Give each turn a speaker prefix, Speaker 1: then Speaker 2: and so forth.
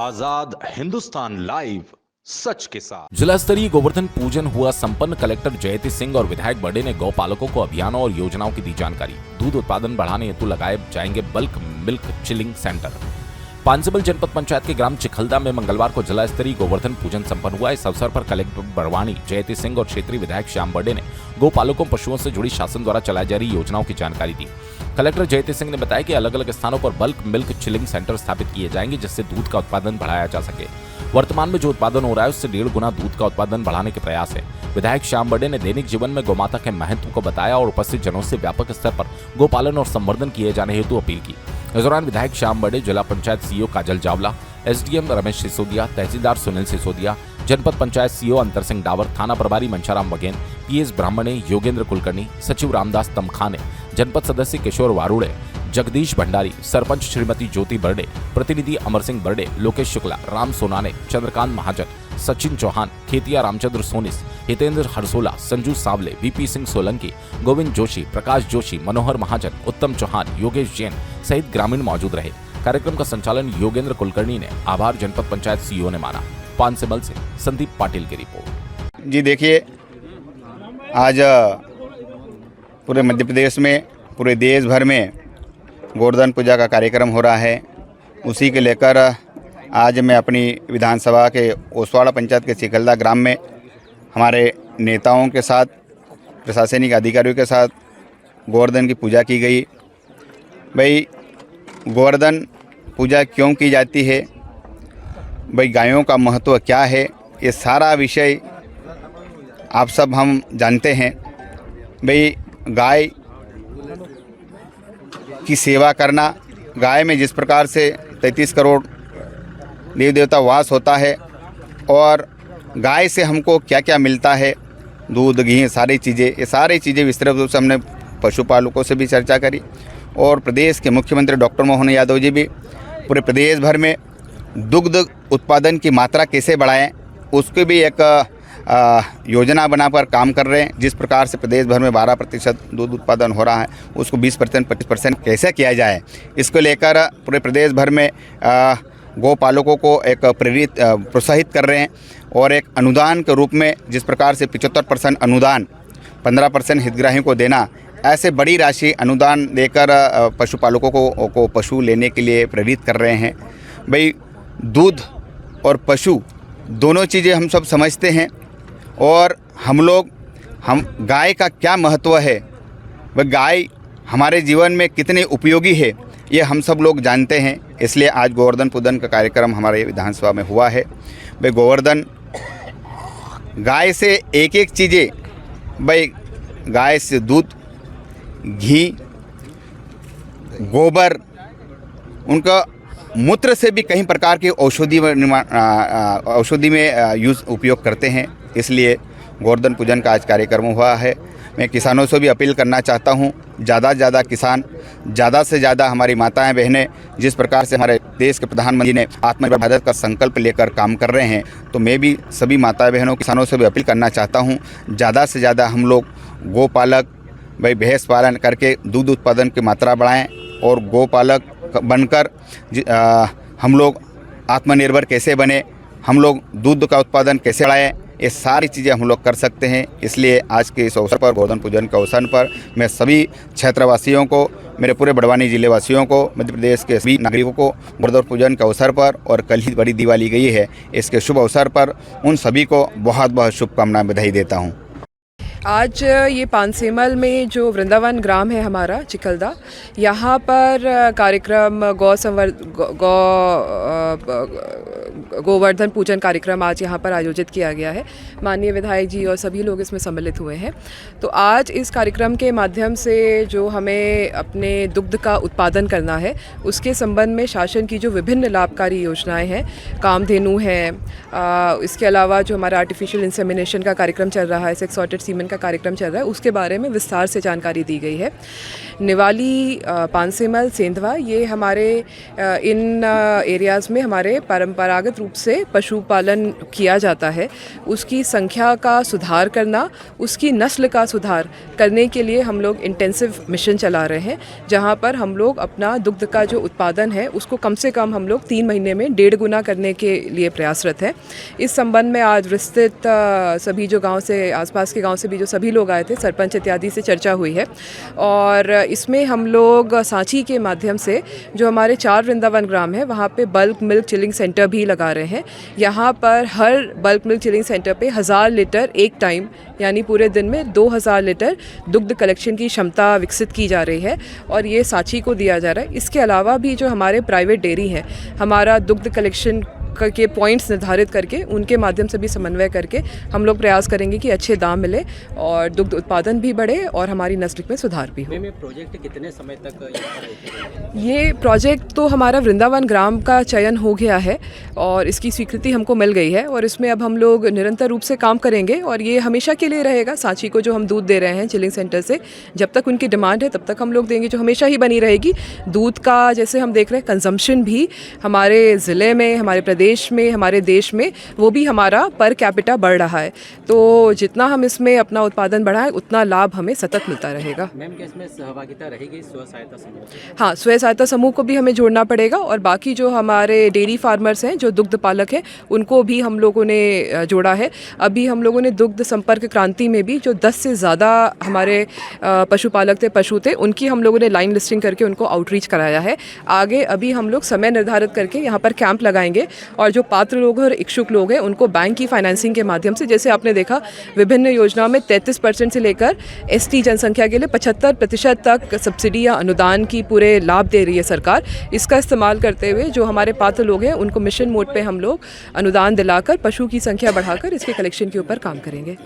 Speaker 1: आजाद Hindustan live, सच के साथ।
Speaker 2: जिला स्तरीय गोवर्धन पूजन हुआ संपन्न। कलेक्टर जयति सिंह और विधायक बर्डे ने गौपालकों को अभियानों और योजनाओं की दी जानकारी। दूध उत्पादन बढ़ाने हेतु लगाए जाएंगे बल्क मिल्क चिलिंग सेंटर। पांसिबल जनपद पंचायत के ग्राम चिखलदा में मंगलवार को जिला स्तरीय गोवर्धन पूजन संपन्न हुआ। इस अवसर पर कलेक्टर बरवानी जयति सिंह और क्षेत्रीय विधायक श्याम बर्डे ने गौपालकों पशुओं से जुड़ी शासन द्वारा चलाई जा रही योजनाओं की जानकारी दी। कलेक्टर जयति सिंह ने बताया कि अलग अलग स्थानों पर बल्क मिल्क चिलिंग सेंटर स्थापित किए जाएंगे, जिससे दूध का उत्पादन बढ़ाया जा सके। वर्तमान में जो उत्पादन हो रहा है उससे 1.5 गुना दूध का उत्पादन बढ़ाने के प्रयास है। विधायक श्याम बर्डे ने दैनिक जीवन में गौमाता के महत्व को बताया और उपस्थित जनों से व्यापक स्तर पर गौपालन और संवर्धन किए जाने हेतु अपील की। इस दौरान विधायक श्याम बर्डे, जिला पंचायत सीईओ काजल चावला, एसडीएम रमेश सिसोदिया, तहसीलदार सुनील सिसोदिया, जनपद पंचायत सीईओ अंतर सिंह डावर, थाना प्रभारी मंशाराम बघेल, पीएस ब्राह्मणे, योगेंद्र कुलकर्णी, सचिव रामदास तमखाने, जनपद सदस्य किशोर वारुड़े, जगदीश भंडारी, सरपंच श्रीमती ज्योति बर्डे, प्रतिनिधि अमर सिंह बर्डे, लोकेश शुक्ला, राम सोनाने, चंद्रकांत महाजन, सचिन चौहान, खेतिया रामचंद्र सोनिस, हितेंद्र हरसोला, संजू सावले, वीपी सिंह सोलंकी, गोविंद जोशी, प्रकाश जोशी, मनोहर महाजन, उत्तम चौहान, योगेश जैन सहित ग्रामीण मौजूद रहे। कार्यक्रम का संचालन योगेंद्र कुलकर्णी ने, आभार जनपद पंचायत सीईओ ने माना। पांसिबल से संदीप पाटिल की रिपोर्ट।
Speaker 3: जी देखिए, आज पूरे मध्य प्रदेश में, पूरे देश भर में गोवर्धन पूजा का कार्यक्रम हो रहा है। उसी के लेकर आज मैं अपनी विधानसभा के ओसवाड़ा पंचायत के चिखलदा ग्राम में हमारे नेताओं के साथ, प्रशासनिक अधिकारियों के साथ गोवर्धन की पूजा की गई। भाई, गोवर्धन पूजा क्यों की जाती है, भाई गायों का महत्व क्या है, ये सारा विषय आप सब हम जानते हैं। भाई, गाय की सेवा करना, गाय में जिस प्रकार से 33 करोड़ देव देवता वास होता है और गाय से हमको क्या क्या मिलता है, दूध, घी, ये सारी चीज़ें विस्तृत रूप से हमने पशुपालकों से भी चर्चा करी। और प्रदेश के मुख्यमंत्री डॉक्टर मोहन यादव जी भी पूरे प्रदेश भर में दुग्ध उत्पादन की मात्रा कैसे बढ़ाएं, उसकी भी एक योजना बनाकर काम कर रहे हैं। जिस प्रकार से प्रदेश भर में 12% दूध उत्पादन हो रहा है, उसको 20% 25% कैसे किया जाए, इसको लेकर पूरे प्रदेश भर में गौपालकों को एक प्रोत्साहित कर रहे हैं। और एक अनुदान के रूप में जिस प्रकार से 75% अनुदान, 15% हितग्राहियों को देना, ऐसे बड़ी राशि अनुदान देकर पशुपालकों को पशु लेने के लिए प्रेरित कर रहे हैं। भाई, दूध और पशु दोनों चीज़ें हम सब समझते हैं और हम गाय का क्या महत्व है, वह गाय हमारे जीवन में कितने उपयोगी है, ये हम सब लोग जानते हैं। इसलिए आज गोवर्धन पूजन का कार्यक्रम हमारे विधानसभा में हुआ है। भाई, गोवर्धन गाय से एक एक चीज़ें, भाई गाय से दूध, घी, गोबर, उनका मूत्र से भी कई प्रकार के औषधि में उपयोग करते हैं। इसलिए गोवर्धन पूजन का आज कार्यक्रम हुआ है। मैं किसानों से भी अपील करना चाहता हूं, ज़्यादा से ज़्यादा किसान, ज़्यादा से ज़्यादा हमारी माताएं बहनें, जिस प्रकार से हमारे देश के प्रधानमंत्री ने आत्मनिर्भर भारत का संकल्प लेकर काम कर रहे हैं, तो मैं भी सभी माताएं बहनों, किसानों से भी अपील करना चाहता हूं, ज़्यादा से ज़्यादा हम लोग गोपालक, भाई भैंस पालन करके दूध उत्पादन की मात्रा बढ़ाएं और गोपालक बनकर हम लोग आत्मनिर्भर कैसे बने, हम लोग दूध का उत्पादन कैसे बढ़ाएं, ये सारी चीज़ें हम लोग कर सकते हैं। इसलिए आज के इस अवसर पर, गोवर्धन पूजन के अवसर पर, मैं सभी क्षेत्रवासियों को, मेरे पूरे बड़वानी जिले वासियों को, मध्य प्रदेश के सभी नागरिकों को गोवर्धन पूजन के अवसर पर, और कल ही बड़ी दिवाली गई है, इसके शुभ अवसर पर उन सभी को बहुत बहुत शुभकामनाएं, बधाई देता हूँ।
Speaker 4: आज ये पांसिमल में जो वृंदावन ग्राम है हमारा चिखलदा, यहाँ पर कार्यक्रम गोवर्धन पूजन कार्यक्रम आज यहाँ पर आयोजित किया गया है। माननीय विधायक जी और सभी लोग इसमें सम्मिलित हुए हैं। तो आज इस कार्यक्रम के माध्यम से जो हमें अपने दुग्ध का उत्पादन करना है, उसके संबंध में शासन की जो विभिन्न लाभकारी योजनाएं हैं, कामधेनु है, इसके अलावा जो हमारा आर्टिफिशियल इंसेमिनेशन का कार्यक्रम चल रहा है, सेक्स सॉर्टेड सीमेन का कार्यक्रम चल रहा है, उसके बारे में विस्तार से जानकारी दी गई है। निवाली, पांसिमल, सेंधवा, ये हमारे इन एरियाज़ में हमारे परंपरागत नियमित रूप से पशुपालन किया जाता है उसकी संख्या का सुधार करना, उसकी नस्ल का सुधार करने के लिए हम लोग इंटेंसिव मिशन चला रहे हैं, जहां पर हम लोग अपना दुग्ध का जो उत्पादन है उसको कम से कम हम लोग 3 महीने में 1.5 गुना करने के लिए प्रयासरत हैं। इस संबंध में आज विस्तृत सभी जो गांव से, आसपास के गांव से भी जो सभी लोग आए थे, सरपंच इत्यादि से चर्चा हुई है और इसमें हम लोग सांची के माध्यम से जो हमारे 4 वृंदावन ग्राम है वहाँ पे बल्क मिल्क चिलिंग सेंटर भी लगा रहे हैं। यहाँ पर हर बल्क मिल्क चिलिंग सेंटर पे 1000 लीटर एक टाइम यानी पूरे दिन में 2000 लीटर दुग्ध कलेक्शन की क्षमता विकसित की जा रही है और ये सांची को दिया जा रहा है। इसके अलावा भी जो हमारे प्राइवेट डेयरी हैं, हमारा दुग्ध कलेक्शन के पॉइंट्स निर्धारित करके उनके माध्यम से भी समन्वय करके हम लोग प्रयास करेंगे कि अच्छे दाम मिले और दुग्ध उत्पादन भी बढ़े और हमारी नस्ल में सुधार भी हो।
Speaker 5: प्रोजेक्ट कितने समय तक?
Speaker 4: ये प्रोजेक्ट तो हमारा वृंदावन ग्राम का चयन हो गया है और इसकी स्वीकृति हमको मिल गई है और इसमें अब हम लोग निरंतर रूप से काम करेंगे और ये हमेशा के लिए रहेगा। सांची को जो हम दूध दे रहे हैं चिलिंग सेंटर से, जब तक उनकी डिमांड है तब तक हम लोग देंगे, जो हमेशा ही बनी रहेगी। दूध का जैसे हम देख रहे हैं कंजम्पशन भी हमारे ज़िले में, हमारे प्रदेश में, हमारे देश में वो भी हमारा पर कैपिटा बढ़ रहा है। तो जितना हम इसमें अपना उत्पादन बढ़ाएं उतना लाभ हमें सतत मिलता रहेगा।
Speaker 5: मैम, क्या इसमें सहभागिता रहेगी स्व सहायता समूह?
Speaker 4: हाँ, स्व सहायता समूह को भी हमें जोड़ना पड़ेगा और बाकी जो हमारे डेयरी फार्मर्स हैं, जो दुग्ध पालक हैं, उनको भी हम लोगों ने जोड़ा है। अभी हम लोगों ने दुग्ध संपर्क क्रांति में भी जो 10 से ज़्यादा हमारे पशुपालक थे, पशु थे, उनकी हम लोगों ने लाइन लिस्टिंग करके उनको आउटरीच कराया है। आगे अभी हम लोग समय निर्धारित करके यहाँ पर कैंप लगाएंगे और जो पात्र लोग हैं और इच्छुक लोग हैं उनको बैंक की फाइनेंसिंग के माध्यम से, जैसे आपने देखा विभिन्न योजनाओं में 33% से लेकर एसटी जनसंख्या के लिए 75% तक सब्सिडी या अनुदान की पूरे लाभ दे रही है सरकार। इसका इस्तेमाल करते हुए जो हमारे पात्र लोग हैं उनको मिशन मोड पे हम लोग अनुदान दिलाकर पशु की संख्या बढ़ाकर इसके कलेक्शन के ऊपर काम करेंगे।